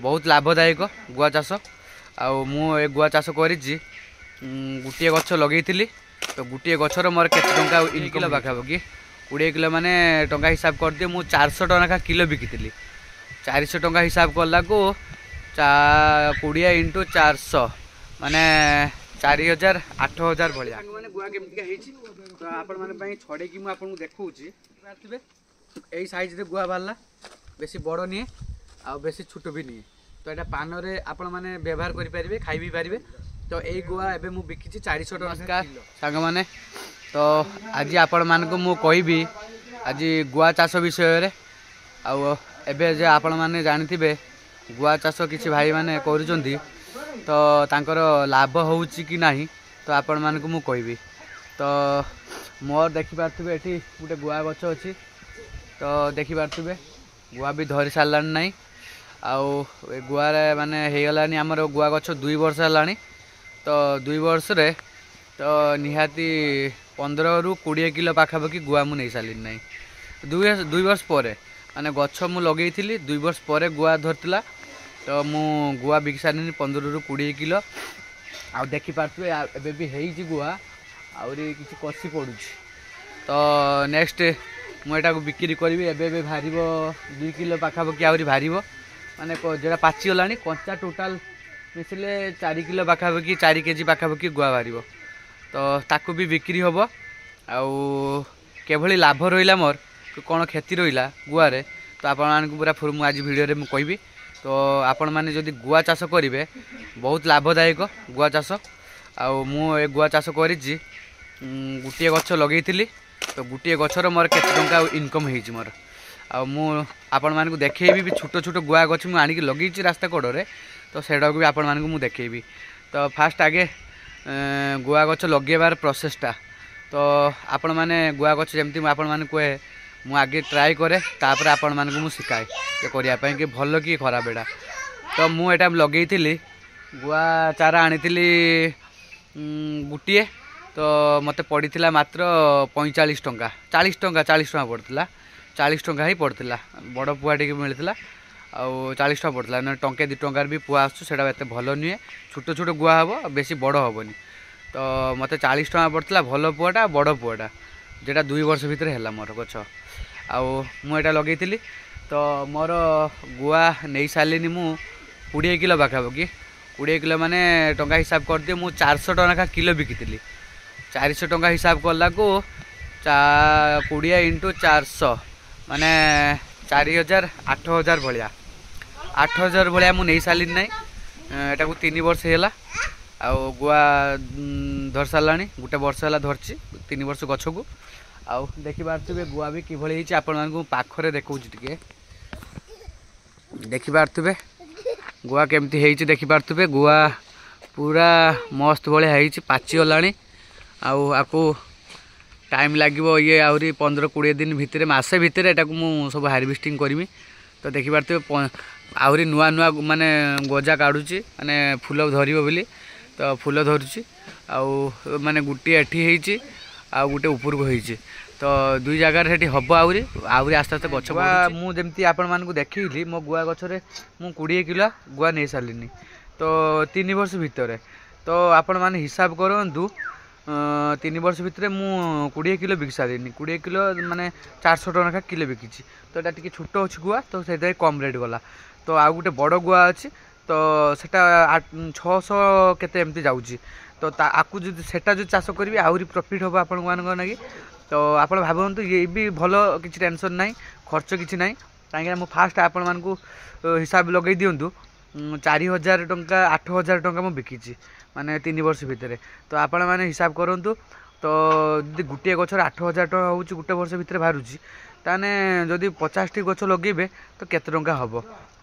बहुत लाभदायक गुआ चाष आ गुआ चाष कर गोटे गछ लगे तो गोटे गचर मोर के टंका किलो पाखापाखि 20 किलो माने टंका हिसाब कर दिए मुझे 400 टका किलो बिकी 400 टका हिसाब कला को 20 इंटू 400 माने 4000 8000 भाया मैंने गुआ केमती तो आपण मैंने छड़े कि मुझे देखी यही साइज रे गुआ बाहरला बेसी बड़ निए आ बेसी छोट भी निए तो यहाँ पान रे आपण मैंने व्यवहार करें खाई भी पारे तो यही गुआ एवं मुझे बिकी 400 टका सांग मैंने तो आज आपण मान को मु कहबी आज गुआ चाष विषय आबे जे आपण मैंने जानी गुआ चाष किसी भाई मैंने करुँच तो तांकर लाभ होउची कि नहीं तो आपण मान को मु कहबी तो मोर देखिपारे ये गोटे गुआ गछ अच्छी तो देखिपारे गुआ भी धरी सारा ना आउ गुआर माने होगलानी आमर गुआ गछ 2 वर्ष है तो 2 वर्ष रे तो निहाती 15 ରୁ 20 किलो पाखापाखि गुआ मु नहीं सारी ना 2 वर्ष पर माने गछ मु लगे 2 वर्ष पर गुआ धरला तो मु गुआ बिक सारे 15 ରୁ 20 किलो आ देखिपारे एबे भी है गुआ आहरी किसी कषि पड़ू तो नेक्स्ट मुझा बिक्री करी एबे बाहर 2 किलो पाखापाखि आहरी बाहर माने जोड़ा पाचिगला कंचा टोटाल मिसिले 4 किलो पाखापाखि 4 केजी पाखापाखि गुआ बाहर तो ताकू भी बिक्री हम आभली लाभ रहा मोर कौन क्षति रहा गुआरे तो आपण पूरा आज भिडियो में कहबी तो आपण मैंने जदि गुआ चाष करेंगे बहुत लाभदायक गुआ चाष आ गुआ चाष कर गोटे गछ लगे तो गोटे गचर मोर के टंका इनकम हो मोर आपण मानक देखी भी छोट छोट गुआ गछ मुझे आणिक लगे रास्ता कड़े तो सेटा भी आपण मानक मुझे देखी तो फास्ट आगे गुआ गछ लगेबार प्रोसेसटा तो आपण मैंने गुआ गछ जमती आपण मैंने कहे मु आगे ट्राए करे तापर आपण मानक मु शिखाए करने कि भल कि खराब एटा तो मुझा लगे गुआ चारा आनी गोटे तो मत पड़ा मात्र 45 टंका 40 टंका पड़ता 40 टंका ही पड़ता बड़ पुआ टे मिलता आउ 40 टंका पड़ता ना टंके 2 टंकार भी पुआ आसुँ एत भल नुहे छोट छोट गुआ हम बेसी बड़ हेनी तो मत 40 टंका पड़ता भल पुआटा बड़ पुआटा जेटा 2 वर्ष भितर है मोर गछ मुझा लगे तो मोर गुआ नहीं सारे मु 20 किलो पाखापाखि 20 किलो माने टंका हिसाब कर दिए मुझे 400 टका किलो बिकी 400 टका हिसाब कला को 20 इंटू 400 माने 4000 8000 भाया 8000 भाया मुझे नहीं सारी ना यहाँ को 3 वर्ष है आ गुआ धर सारा गोटे वर्ष है धरची 3 वर्ष गछ को आउ देखिपारे गुआ भी किभली आपण पाखरे देखा टे देखिपारे गुआ केमती है देखिपारे गुआ पूरा मस्त भाई पाचिगला आपको टाइम लगे ये आहरी 15-20 दिन भितर मसे भितर एटा को मु सब हार्वेस्टिंग करमी तो देखिपारे आहरी नुआ नुआ माने गजा काढ़ुची माने फूल धरिबो बोली तो फूल धरुची आउ माने गुटी एठी हेची आ गुटे ऊपर को हेची तो 2 जगार हेटी हब आहरी आस्ते आस्ते गछ मुझे आपण मानकु देखिली मो गुआ गछरे मु 20 किलो गुआ नहीं सारिनी तो 3 वर्ष भितर तो आपण माने हिसाब करंतु 3 वर्ष भितर मु 20 किलो बिक सारी 20 किलो माने 400 टका किलो बिकी तो यहाँ टी छोट अच्छी गुआ तो से कम रेट गला तो आउ गोटे बड़ गुआ अच्छी तो सेटा 600 केते एमती जाउची तो आकु जो सेटा जो चाष करी आहरी प्रॉफिट हम आपण मानी तो आप भावतु ये भी भल किसी टेंशन ना खर्च किसी ना कहीं मुझे फास्ट आपण मानक हिसाब लगे दिंतु 4000 टंका 8000 टंका मुझे बिकी माने 3 वर्ष भितर तो आपण मैंने हिसाब करूँ तो जब गोटे गचर 8000 टका हो गोटे वर्ष भितर बाहर ताने जदि 50टी गच लगे तो केते टंका हम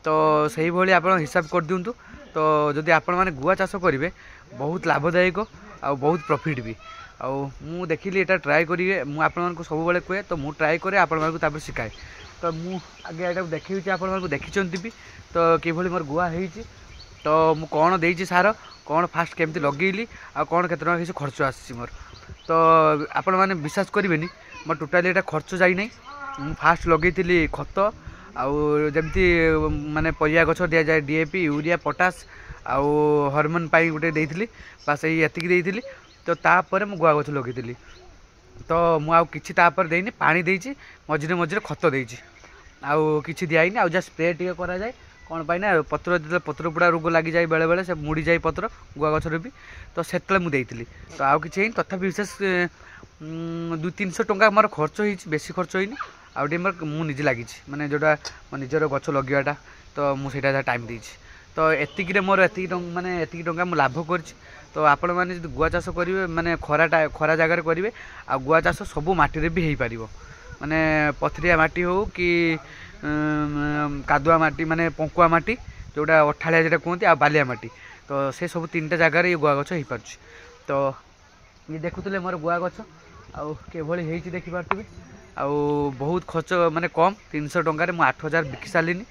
तो सही भाई आप हिसाब कर दिंतु तो जदि आपण मैंने गुआ चाष करेंगे बहुत लाभदायक आ बहुत प्रॉफिट भी आउ देखिली एटा ट्राए करेंगे मुझे सब कहे तो मुझे ट्राए करे आप शिखाए तो मुझे आगे यहाँ देखी आप देखी भी तो किभली मोर गुआ है तो मु कौन देती सार कौन फास्ट केमती लगेली आ कौन केते टका किसी खर्च आसी मोर तो आपण मैंने विश्वास करेंगे मोर टोटाली एटा खर्च जाई नहीं फास्ट लगे खत जमती माने परिया गछ दि जाए डीएपी यूरिया पोटास आउ हॉर्मोन पाई गोटे देइथिली बास एतिकी देइथिली तो तापर मु गुआ गछ लगे तो मु आउ किछि तापर देइनी पानी देइछि मझिरे मझिरे खत देइछि आउ किछि दियाइनी आउ जा स्प्रे टिके करा जाए कौन पाई ना पत्र जो पत्र पुड़ा रोग लगी जाए बेले बेले से मुड़ी जाए पत्र गुआ गछर भी तो सेतले मु देइथिली तो आउ किछि तथापि विशेष 200-300 टंका मोर खर्च होइछि बेसी खर्च होइनी आउ मु निजे लगी माने जोटा मो निजर गछ लगेवाटा तो मुझे टाइम देइछि तो एतिक मोर एतिक माने एतिक टंका मु लाभ करछि तो आपण माने जदि गुआ चाष करेंगे माने खरा जगार करेंगे आ गुआ चाष सबू माटी रे भी हो पार माने पथरिया माटी हो कि कादुआ माटी माने पंकुआ माटी जोटा अठाड़िया जो कहते आ बालिया माटी तो से सब 3टा जगार ये गुआ गछ हो पार तो ये देखुले मोर गुआ गछ आउ केभली होइछि देखि पारथिबे आउ बहुत खर्च माने कम 300 टंका मु 8000 बिकी सारिनी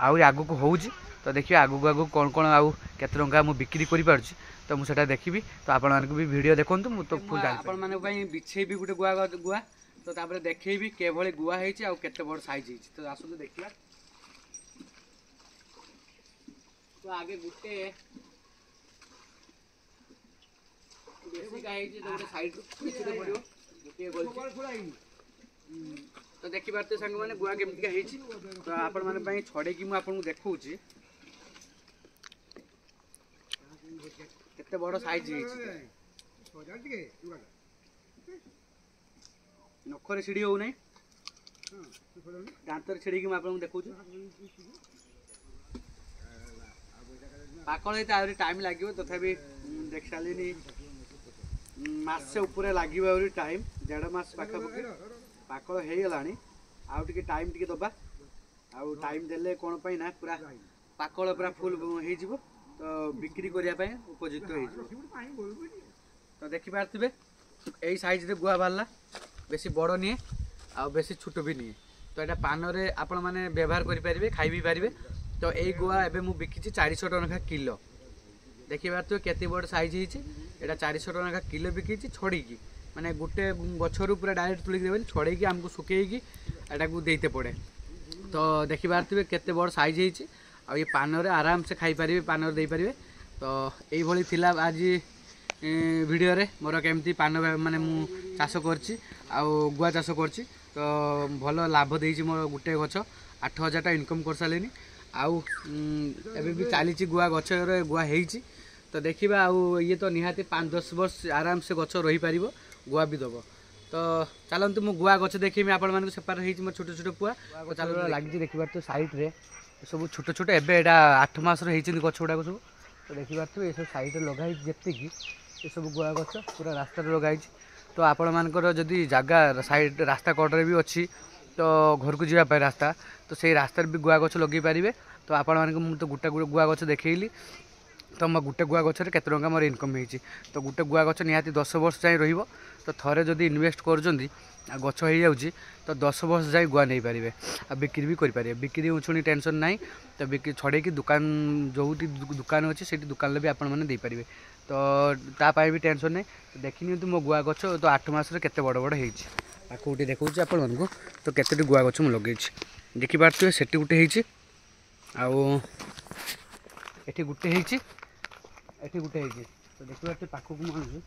आउ आगु को होउछि तो देखिए आगु आगु कौन कौन आउ केते टंका मु बिक्री करि पारछि तो मुझे देखी तो आपण मानक भी वीडियो देखंतु मु तो फुल आपण माने पई बिछे भी गुटे गुआ तो तापर देखैबी केभली गुआ हेछि आ केते बड़ साइज हेछि तो आसु देखिबा तो आगे गुटे बेसी का हेछि तो गुटे साइड पिछे पड़ियो गुटे गोल तो देखि पारते संग माने गुआ केमति का हेछि तो आपण माने पई छडे कि मु आपन देखौछि केते बड़ साइज हेछि नखरे छिड़ी हो नै दांतर छिड़ी कि आपन देखौ छु पाकळ हेता आउरी टाइम लागियो तथापि देख सालिनी मास से ऊपर लागियो आउरी टाइम 1.5 मास पाखा पके पाकळ हेई गलानी आउ टिके टाइम टिके दबा आउ टाइम देले कोन पई ना पूरा पाकळ पूरा फुल हेई जिवो तो बिक्री करिया पई उपयुक्त हेई जिवो तो देखि पारथिबे एई साइज रे गुआ बाल्ला बेसी बड़ निए आ बेसी छोट भी निए तो यहाँ पान रे आपण मैंने व्यवहार करेंगे खाई भी पारे तो यही गुआ एवं मुझे बिकी 400 टका किलो देखी पारे केते बड़ साइज होती यहाँ 400 टका किलो बिकी छड़ी माने गोटे गचरू पूरा डायरेक्ट तुलिक देवे छड़े आमको सुखेकी एटा को देते पड़े तो देखी पारे केते बड़ साइज होती आ ये पान रे आराम से खाई पारे पान दे पारे तो यही थिला आज वीडियो रे मोर केमती पान माने मु चाष करछि आ गुआ चाष करछि तो भल लाभ देइछि मोर गुटे गछ 8000 टा इनकम कर सालेनी आउ एबे भी चलीछि गुआ गछ रे गुआ हेइछि तो देखिबा आउ ये तो निहाती 5-10 वर्ष आराम से गछ रही पारिबो गुआ भी दबो तो चलंतु मु गुआ गछ देखिमी आपण मानको सेपार हेइछि मोर छोट छोट पुआ चलो लागि देखिबार तो साइड रे सब छोट छोट एबे एडा 8 मास रे हेइछि गछ गुडा सब तो देखिबार तो ए सब साइड रे लगाइ जेते की ये सब गुआ गछ पूरा रास्ता लगाई तो आपण मानकर जदि जगह साइड रास्ता कड़े भी अच्छी तो घर को जावाई रास्ता तो से रास्ता भी गुआ गछ लगे पारे तो आपण मान तो गोटे गुआ गछ देखली तो मो गोटे गुआ गचर केते टंका मोर इनकम होती तो गोटे गुआ गछ निहाती 10 वर्ष जाए रहिबो तो थरे जदि इन्वेस्ट करजंदी आ गछ हो जाउची तो 10 वर्ष जाए गुआ नहीं पारे आ बिक्री भी करें बिक्री उछुणी टेंशन नहीं तो बिक्री छड़े कि दुकान जो दुकान अच्छी से दुकान भी आपण मैंने पारे तो तापाई भी टेंशन नहीं देखी नि मो गुआ गछ तो 8 मास केते बड़ बड़ होइछि आकोटी देखौछि आपण मानको तो केते गुआ गछ मु लगेछि देखि पारथि सेठी गुटे होइछि आउ एठी गुटे होइछि एठी गुटे होइछि तो देखि पारथि पाखु को मानु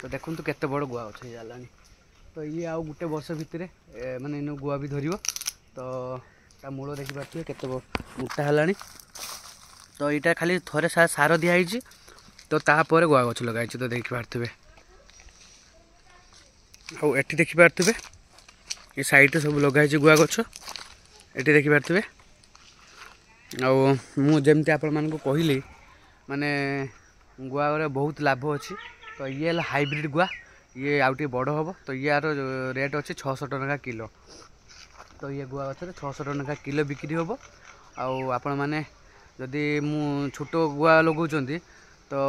तो देखंतु केते बड़ गुआ गछ जालानी तो ये आउ गुटे वर्ष भितरे माने इन गुआ भी धरिबो तो ता मूल देखि पारथि केते मोटा हलानी तो यहाँ खाली थोड़े सार दिखाई तो तापर गुआ गछ लगाई तो देखिपे आठी देखिपे ये साइड सब लगाई गुआ गछ ये देखिपे आमती आपण मान कहली माने गुआ बहुत लाभ अच्छी तो ये हाइब्रिड गुआ ये आउटे बड़ हम तो यार रेट अच्छे 600 टका किलो तो ये गुआ गच 600 टका किलो बिक्री हम आपण मैंने जदि मु छोट गुआ लगाउछंती तो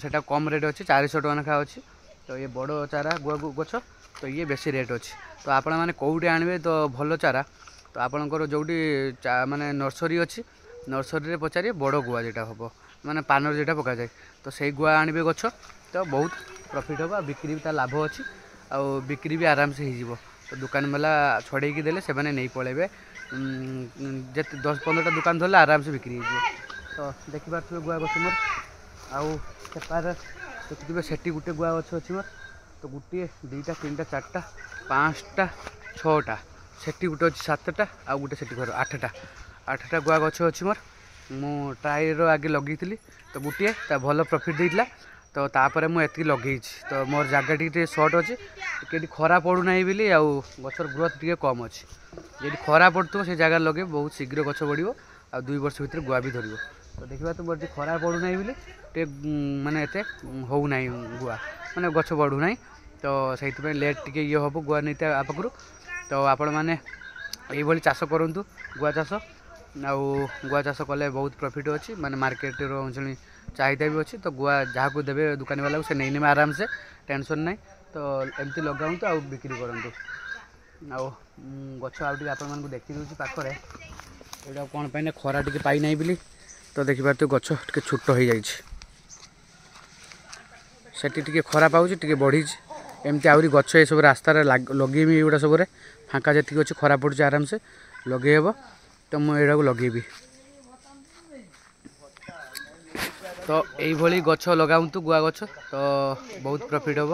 सेटा कम रेट अच्छी 400 टका लेखा अच्छी तो ये बड़ चारा गुआ गछ तो ये बेसी रेट अच्छी तो आपण मैंने कौटे आणवे तो भल चारा तो आपणकर जोटी माने नर्सरी अच्छी नर्सरी पचारे बड़ गुआ जेटा हम माने पानर जेटा पका जाए तो सही गुआ आणवे गछ तो बहुत प्रॉफिट हम बिक्री भी लाभ अच्छी आ बिक्री भी आराम से हो तो दुकान वाला छड़ेकी देले से नहीं पलैबे जे 10-15टा दुकान धरले आराम से बिक्री हो। तो देखिपे गुआ गछ मोर आउ सेपार देखिए सेठी गोटे गुआ गछ अच्छी मोर। तो गोटे 2टा 3टा 4टा 5टा 6टा सेठी गोटे अच्छी 7टा आउ गोटे सेठी घर 8टा गुआ गछ अच्छी मोर। मु ट्रायर आगे लगे तो गोटे भल प्रॉफिट देता तो तापर मुझे लगे तो मोर जगह टी सर्ट अच्छे कि खरा पड़ूना बोली आउ गचर ग्रोथ टी कम अच्छे ये खरा पड़ो से जगह लगे बहुत शीघ्र गच बढ़ आ 2 वर्ष भर गुआ भी धर। तो देखा तो मोर खरा पड़ूना बोली टे माने एते होना गुआ माने गच बढ़ूना तो से लेट टे ये हम गुआ नहीं पाखु। तो आपण मैंने ये चाष करूँ गुआ चाष गुआ चाष कले बहुत प्रॉफिट अच्छी माने मार्केट अंचल चाहिदा भी अच्छी। तो गुआ जहाँ को देवे दुकानी वाला को से नहीं नेमे आराम से टेंशन नहीं। तो एमती लगाऊँ तो बिक्री करूँ गच आउट आपको देखी दूसरी पाखे यहाँ कौन पाई खरा टी पाई ना बोली। तो देखिपार तो गच टे छोट हो जाटी खरा पाँच टे बढ़ी एमती आहरी गच ये सब रास्तार लगेबी एगुड़ा सब फाँका जी अच्छी खरा पड़े आराम से लगे हे। तो मुझे लगेबी तो यही गच लगाऊँ गुआ गच तो बहुत प्रॉफिट हम।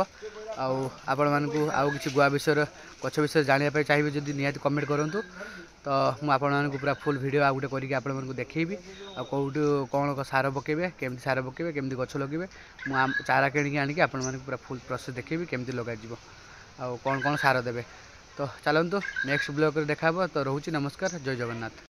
आपण मानकु आउ किसी गुआ विषय गच विषय जानापी चाहिए जदि निहाती कमेंट करूँ। तो मुझे पूरा फुल वीडियो आ गोटे करके आपको देखी कौटू कौन सार पकेबे केमती सार पकेबे केमती गच लगे मुझे चारा किणी आनिकी आपण पूरा फुल प्रोसेस देखी केमती लगाଯିବ आ कौन कौन सार देवे। तो चलतु नेक्स्ट ब्लॉग देखा तो रोची नमस्कार जय जगन्नाथ।